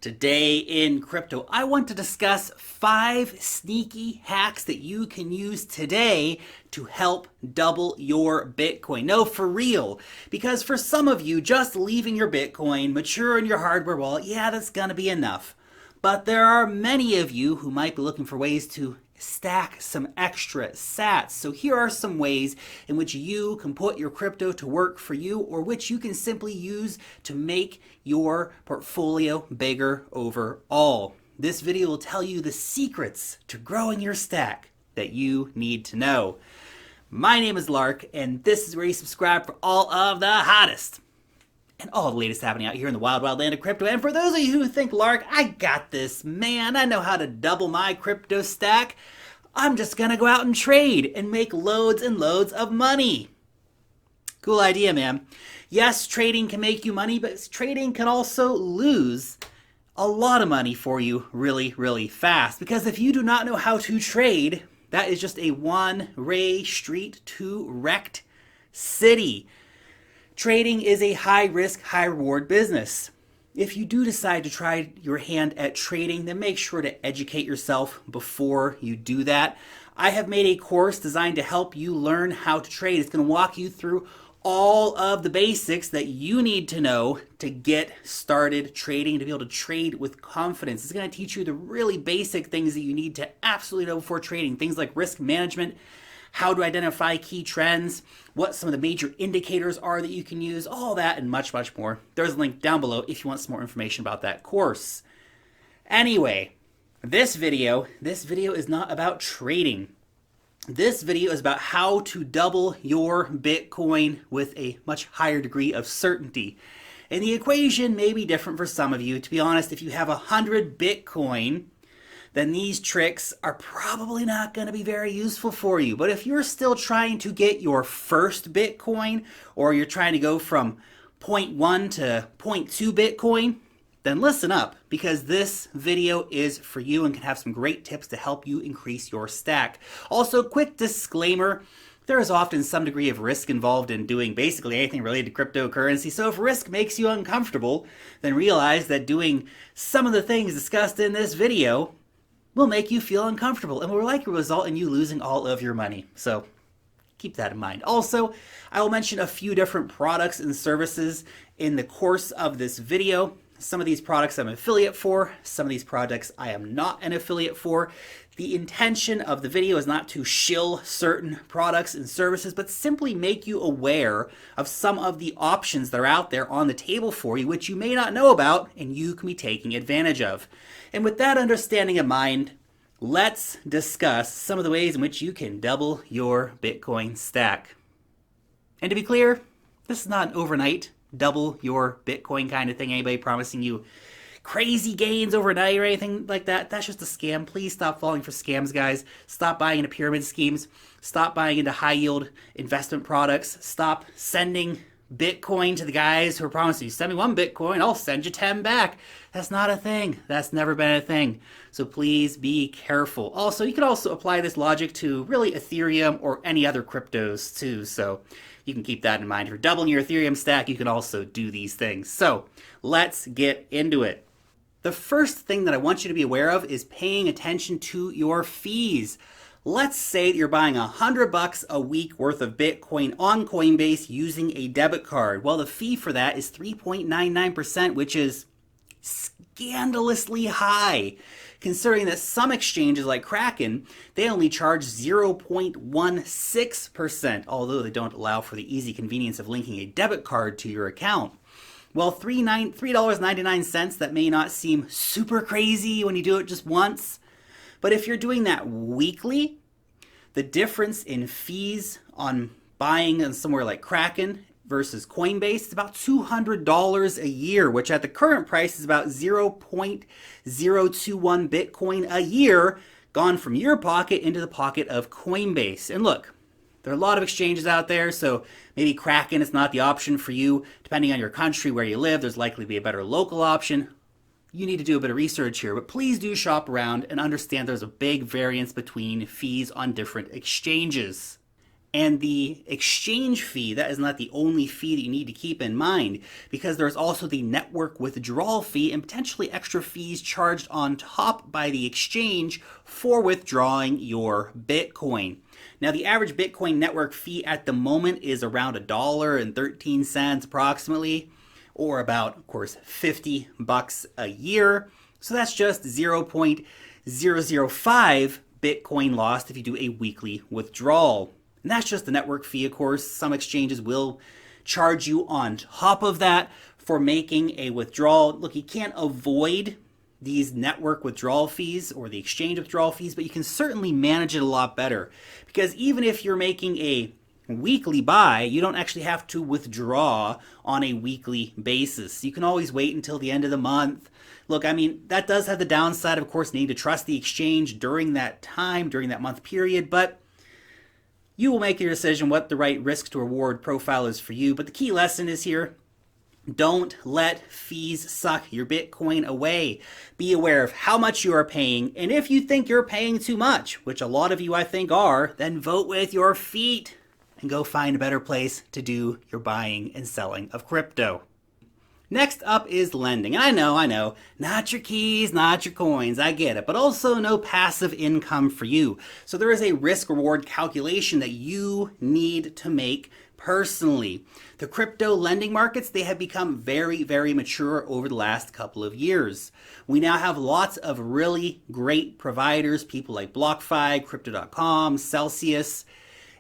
Today in crypto, I want to discuss 5 sneaky hacks that you can use today to help double your Bitcoin. No, for real. Because for some of you, just leaving your Bitcoin mature in your hardware wallet, yeah, that's gonna be enough. But there are many of you who might be looking for ways to stack some extra sats. So here are some ways in which you can put your crypto to work for you, or which you can simply use to make your portfolio bigger overall. This video will tell you the secrets to growing your stack that you need to know. My name is Lark, and this is where you subscribe for all of the hottest and all the latest happening out here in the wild, wild land of crypto. And for those of you who think, Lark, I got this, man, I know how to double my crypto stack. I'm just gonna go out and trade and make loads and loads of money. Cool idea, man. Yes, trading can make you money, but trading can also lose a lot of money for you really, really fast. Because if you do not know how to trade, that is just a one-way street to wrecked city. Trading is a high-risk, high-reward business. If you do decide to try your hand at trading, then make sure to educate yourself before you do that. I have made a course designed to help you learn how to trade. It's going to walk you through all of the basics that you need to know to get started trading, to be able to trade with confidence. It's going to teach you the really basic things that you need to absolutely know before trading. Things like risk management, how to identify key trends, what some of the major indicators are that you can use, all that and much, much more. There's a link down below if you want some more information about that course. Anyway, this video is not about trading. This video is about how to double your Bitcoin with a much higher degree of certainty. And the equation may be different for some of you. To be honest, if you have 100 Bitcoin, then these tricks are probably not going to be very useful for you. But if you're still trying to get your first Bitcoin, or you're trying to go from 0.1 to 0.2 Bitcoin, then listen up, because this video is for you and can have some great tips to help you increase your stack. Also, quick disclaimer, there is often some degree of risk involved in doing basically anything related to cryptocurrency. So if risk makes you uncomfortable, then realize that doing some of the things discussed in this video will make you feel uncomfortable and will likely result in you losing all of your money. So keep that in mind. Also, I will mention a few different products and services in the course of this video. Some of these products I'm an affiliate for, some of these products I am not an affiliate for. The intention of the video is not to shill certain products and services, but simply make you aware of some of the options that are out there on the table for you, which you may not know about and you can be taking advantage of. And with that understanding in mind, let's discuss some of the ways in which you can double your Bitcoin stack. And to be clear, this is not an overnight double your Bitcoin kind of thing. Anybody promising you crazy gains overnight or anything like that, that's just a scam. Please stop falling for scams, guys. Stop buying into pyramid schemes. Stop buying into high yield investment products. Stop sending Bitcoin to the guys who are promising you, send me 1 Bitcoin, I'll send you 10 back. That's not a thing. That's never been a thing. So please be careful. Also, you can also apply this logic to really Ethereum or any other cryptos too. So you can keep that in mind. If you're doubling your Ethereum stack, you can also do these things. So let's get into it. The first thing that I want you to be aware of is paying attention to your fees. Let's say that you're buying $100 a week worth of Bitcoin on Coinbase using a debit card. Well, the fee for that is 3.99%, which is scandalously high, considering that some exchanges like Kraken, they only charge 0.16%, although they don't allow for the easy convenience of linking a debit card to your account. Well, $3.99, that may not seem super crazy when you do it just once, but if you're doing that weekly, the difference in fees on buying on somewhere like Kraken versus Coinbase is about $200 a year, which at the current price is about 0.021 Bitcoin a year gone from your pocket into the pocket of Coinbase. And look, there are a lot of exchanges out there, so maybe Kraken is not the option for you. Depending on your country where you live, there's likely to be a better local option. You need to do a bit of research here, but please do shop around and understand there's a big variance between fees on different exchanges. And the exchange fee, that is not the only fee that you need to keep in mind, because there's also the network withdrawal fee and potentially extra fees charged on top by the exchange for withdrawing your Bitcoin. Now, the average Bitcoin network fee at the moment is around $1.13 approximately, or about, of course, $50 a year. So that's just 0.005 Bitcoin lost if you do a weekly withdrawal. And that's just the network fee, of course. Some exchanges will charge you on top of that for making a withdrawal. Look, you can't avoid these network withdrawal fees or the exchange withdrawal fees, but you can certainly manage it a lot better. Because even if you're making a weekly buy, you don't actually have to withdraw on a weekly basis. You can always wait until the end of the month. Look, I mean, that does have the downside, of course, needing to trust the exchange during that time, during that month period, but you will make your decision what the right risk to reward profile is for you. But the key lesson is here: don't let fees suck your Bitcoin away. Be aware of how much you are paying, and if you think you're paying too much, which a lot of you I think are, then vote with your feet and go find a better place to do your buying and selling of crypto. Next up is lending. And I know, not your keys, not your coins, I get it, but also no passive income for you. So there is a risk reward calculation that you need to make personally. The crypto lending markets, they have become very, very mature over the last couple of years. We now have lots of really great providers, people like BlockFi, Crypto.com, Celsius.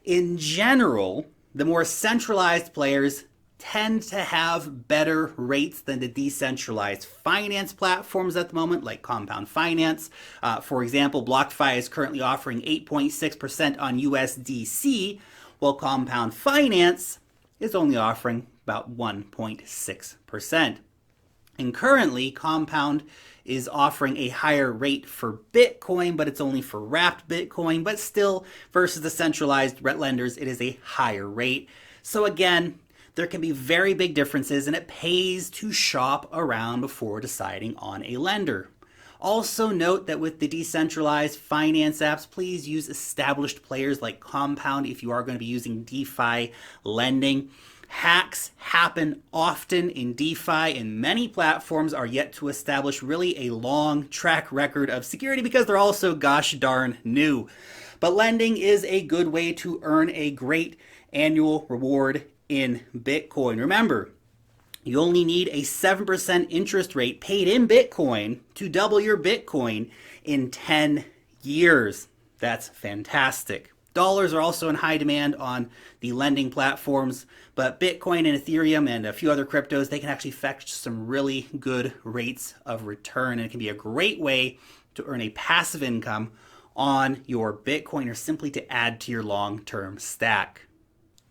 In general, the more centralized players tend to have better rates than the decentralized finance platforms at the moment, like Compound Finance. For example, BlockFi is currently offering 8.6% on USDC, while Compound Finance is only offering about 1.6%. And currently, Compound is offering a higher rate for Bitcoin, but it's only for wrapped Bitcoin, but still, versus the centralized lenders, it is a higher rate. So again, there can be very big differences, and it pays to shop around before deciding on a lender. Also note that with the decentralized finance apps, please use established players like Compound if you are going to be using DeFi lending. Hacks happen often in DeFi, and many platforms are yet to establish really a long track record of security because they're also gosh darn new. But lending is a good way to earn a great annual reward in Bitcoin. Remember, you only need a 7% interest rate paid in Bitcoin to double your Bitcoin in 10 years. That's fantastic. Dollars are also in high demand on the lending platforms, but Bitcoin and Ethereum and a few other cryptos, they can actually fetch some really good rates of return, and it can be a great way to earn a passive income on your Bitcoin or simply to add to your long-term stack.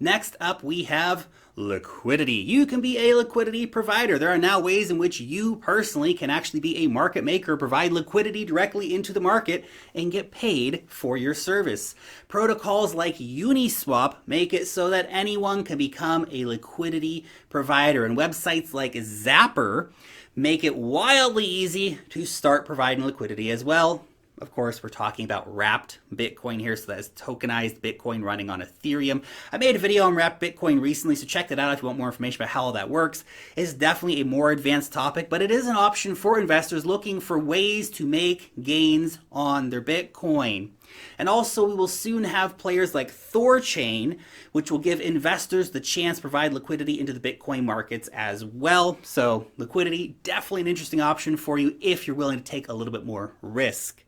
Next up, we have liquidity. You can be a liquidity provider. There are now ways in which you personally can actually be a market maker, provide liquidity directly into the market, and get paid for your service. Protocols like Uniswap make it so that anyone can become a liquidity provider, and websites like Zapper make it wildly easy to start providing liquidity as well. Of course, we're talking about wrapped Bitcoin here, so that is tokenized Bitcoin running on Ethereum. I made a video on wrapped Bitcoin recently, so check that out if you want more information about how all that works. It's definitely a more advanced topic, but it is an option for investors looking for ways to make gains on their Bitcoin. And also, we will soon have players like Thorchain, which will give investors the chance to provide liquidity into the Bitcoin markets as well. So liquidity, definitely an interesting option for you if you're willing to take a little bit more risk.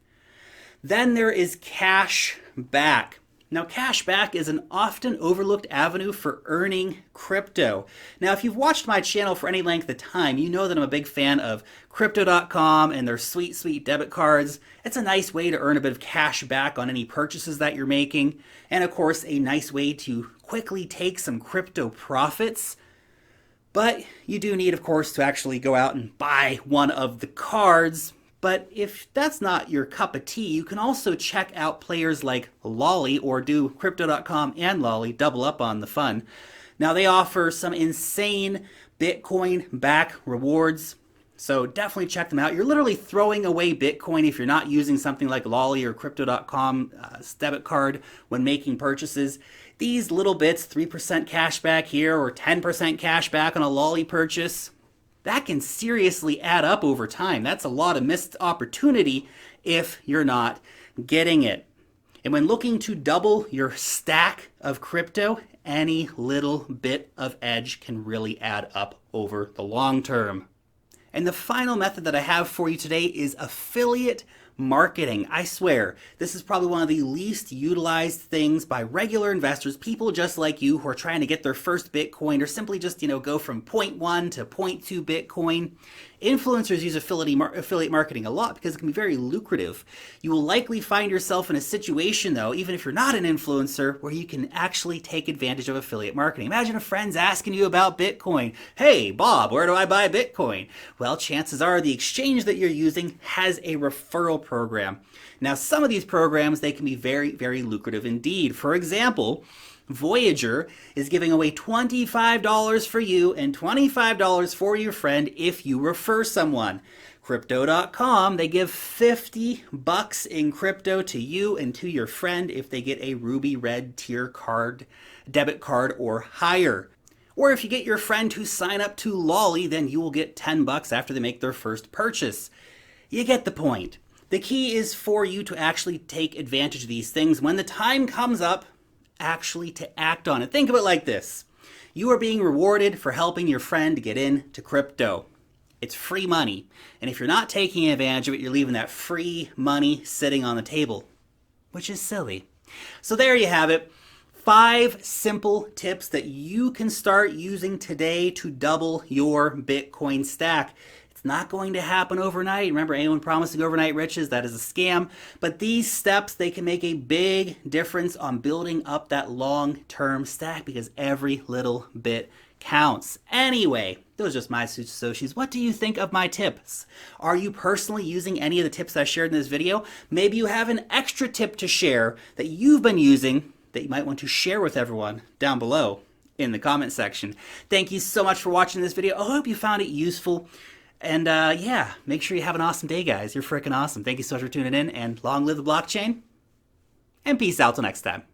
Then there is cash back. Now, cash back is an often overlooked avenue for earning crypto. Now, if you've watched my channel for any length of time, you know that I'm a big fan of Crypto.com and their sweet, sweet debit cards. It's a nice way to earn a bit of cash back on any purchases that you're making. And of course, a nice way to quickly take some crypto profits. But you do need, of course, to actually go out and buy one of the cards. But if that's not your cup of tea, you can also check out players like Lolly, or do Crypto.com and Lolly, double up on the fun. Now, they offer some insane Bitcoin back rewards, so definitely check them out. You're literally throwing away Bitcoin if you're not using something like Lolly or Crypto.com debit card when making purchases. These little bits, 3% cash back here or 10% cash back on a lolly purchase, that can seriously add up over time. That's a lot of missed opportunity if you're not getting it. And when looking to double your stack of crypto, any little bit of edge can really add up over the long term. And the final method that I have for you today is affiliate marketing. I swear, this is probably one of the least utilized things by regular investors, people just like you who are trying to get their first Bitcoin or simply just, go from 0.1 to 0.2 Bitcoin. Influencers use affiliate marketing a lot because it can be very lucrative. You will likely find yourself in a situation, though, even if you're not an influencer, where you can actually take advantage of affiliate marketing. Imagine a friend's asking you about Bitcoin. Hey, Bob, where do I buy Bitcoin? Well, chances are the exchange that you're using has a referral program. Now, some of these programs, they can be very, very lucrative indeed. For example, Voyager is giving away $25 for you and $25 for your friend if you refer someone. Crypto.com, they give $50 in crypto to you and to your friend if they get a Ruby Red tier card, debit card or higher. Or if you get your friend to sign up to Lolly, then you will get $10 after they make their first purchase. You get the point. The key is for you to actually take advantage of these things when the time comes up, actually to act on it. Think of it like this. You are being rewarded for helping your friend get into crypto. It's free money. And if you're not taking advantage of it, you're leaving that free money sitting on the table, which is silly. So there you have it. 5 simple tips that you can start using today to double your Bitcoin stack. It's not going to happen overnight. Remember, anyone promising overnight riches, that is a scam. But these steps, they can make a big difference on building up that long-term stack because every little bit counts. Anyway, those are just my Satoshis. What do you think of my tips? Are you personally using any of the tips I shared in this video? Maybe you have an extra tip to share that you've been using that you might want to share with everyone down below in the comment section. Thank you so much for watching this video. I hope you found it useful. And yeah, make sure you have an awesome day, guys. You're freaking awesome. Thank you so much for tuning in, and long live the blockchain. And peace out till next time.